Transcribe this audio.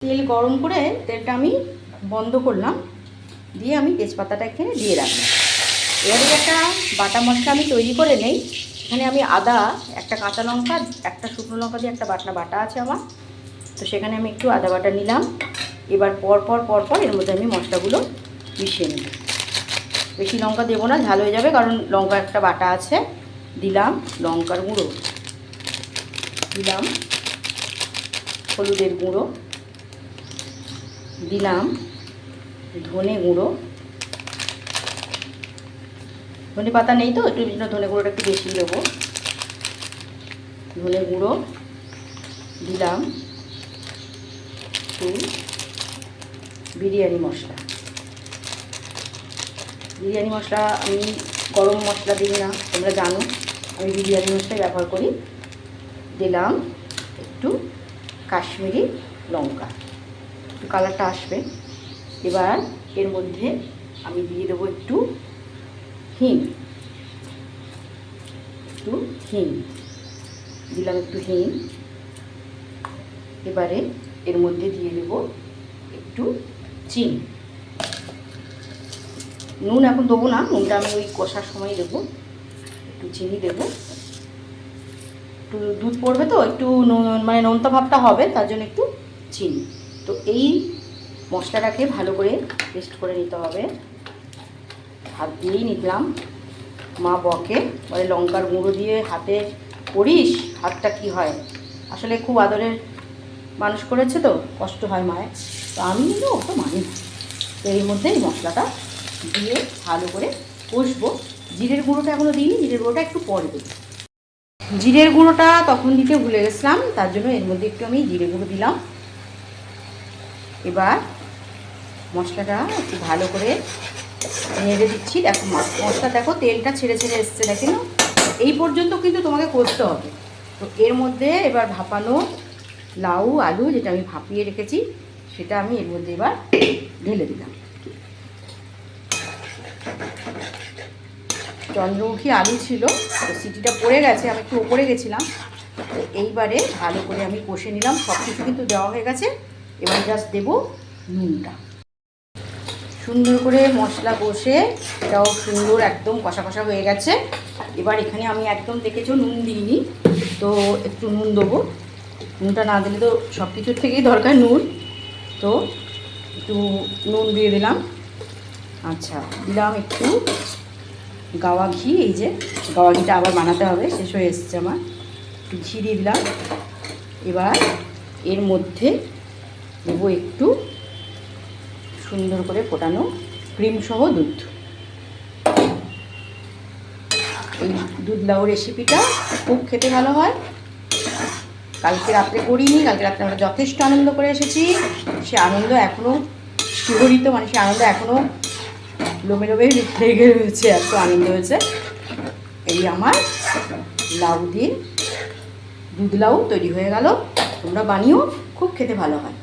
তেল গরম করে তেলটা আমি বন্ধ করলাম, দিয়ে আমি তেজপাতাটা এখানে দিয়ে রাখলাম। এবারে একটা বাটা মশলা আমি তৈরি করে নেই। এখানে আমি আদা, একটা কাঁচা লঙ্কা, একটা শুকনো লঙ্কা দিয়ে একটা বাটা আছে আমার, তো সেখানে আমি একটু আদা বাটা নিলাম। এবার পর এর মধ্যে আমি মশলাগুলো মিশিয়ে নেব। বেশি লঙ্কা দেবো না, ঝাল হয়ে যাবে, কারণ লঙ্কা একটা বাটা আছে। দিলাম লঙ্কার গুঁড়ো, দিলাম হলুদের গুঁড়ো, দিলাম ধনে গুঁড়ো। ধনে পাতা নেই তো, একটু ধনে গুঁড়োটা একটু বেশি দেবো। ধনে গুঁড়ো দিলাম, একটু বিরিয়ানি মশলা। বিরিয়ানি মশলা আমি গরম মশলা দিই না, তোমরা জানো আমি বিরিয়ানি মশলাই ব্যবহার করি। দিলাম একটু কাশ্মীরি লঙ্কা, একটু কালারটা আসবে। এবার এর মধ্যে আমি দিয়ে দেবো একটু হিং, দিলাম একটু হিং। এবারে এর মধ্যে দিয়ে দেব একটু চিনি। নুন এখন দেবো না, নুনটা আমি ওই কষার সময় দেবো। একটু চিনি দেবো, একটু দুধ পড়বে তো, একটু মানে নোনতা ভাবটা হবে, তার জন্য একটু চিনি। তো এই মশলাটাকে ভালো করে পেস্ট করে নিতে হবে। হাত দিয়েই নিলাম। মা বকে, বলে লঙ্কার গুঁড়ো দিয়ে হাতে করিস, হাতটা কি হয়। আসলে খুব আদরের মানুষ করেছে তো, কষ্ট হয় মায়ের, তো আমি কিন্তু ওটা মানি না। তো এর মধ্যে এই মশলাটা দিয়ে ভালো করে কষবো। জিরের গুঁড়োটা এখনও দিইনি, জিরের গুঁড়োটা একটু পরে দেবো। জিরের গুঁড়োটা তখন দিতে ভুলে গেছিলাম, তার জন্য এর মধ্যে একটু আমি জিরে গুঁড়ো দিলাম। এবার মশলাটা একটু ভালো করে নেড়ে দিচ্ছি। দেখো মশলা, দেখো তেলটা ছেড়ে এসছে, দেখে না? এই পর্যন্ত কিন্তু তোমাকে করতে হবে। তো এর মধ্যে এবার ভাপানো লাউ আলু, যেটা আমি ভাপিয়ে রেখেছি, সেটা আমি এর মধ্যে এবার ঢেলে দিলাম। চন্দ্রমুখী আলু ছিল, তো সিটিটা পড়ে গেছে, আমি একটু ওপরে গেছিলাম। তো এইবারে ভালো করে আমি কষে নিলাম। সব কিছু কিন্তু দেওয়া হয়ে গেছে। এবার জাস্ট দেবো নুনটা। সুন্দর করে মশলা কষে এটাও সুন্দর একদম কষা কষা হয়ে গেছে। এবার এখানে আমি একদম দেখেছো নুন দিইনি, তো একটু নুন দেবো। নুনটা না দিলে তো সব কিছুর থেকেই দরকার নুন, তো একটু নুন দিয়ে দিলাম। আচ্ছা, দিলাম একটু গাওয়া ঘি। এই যে গাওয়া ঘিটা আবার বানাতে হবে, শেষ হয়ে এসছে আমার। একটু ঘি দিয়ে দিলাম। এবার এর মধ্যে দেবো একটু সুন্দর করে ফোটানো ক্রিম সহ দুধ। এই দুধ লাউ রেসিপিটা খুব খেতে ভালো হয়। কালকে রাত্রে করিনি, কালকে রাত্রে আমরা যথেষ্ট আনন্দ করে এসেছি। সে আনন্দ এখনও শিহরিত, মানে সে আনন্দ এখনও লোমে লেগে রয়েছে, এত আনন্দ হয়েছে। এই আমার লাউ দিয়ে দুধ লাউ তৈরি হয়ে গেল। তোমরা বানিও, খুব খেতে ভালো হয়।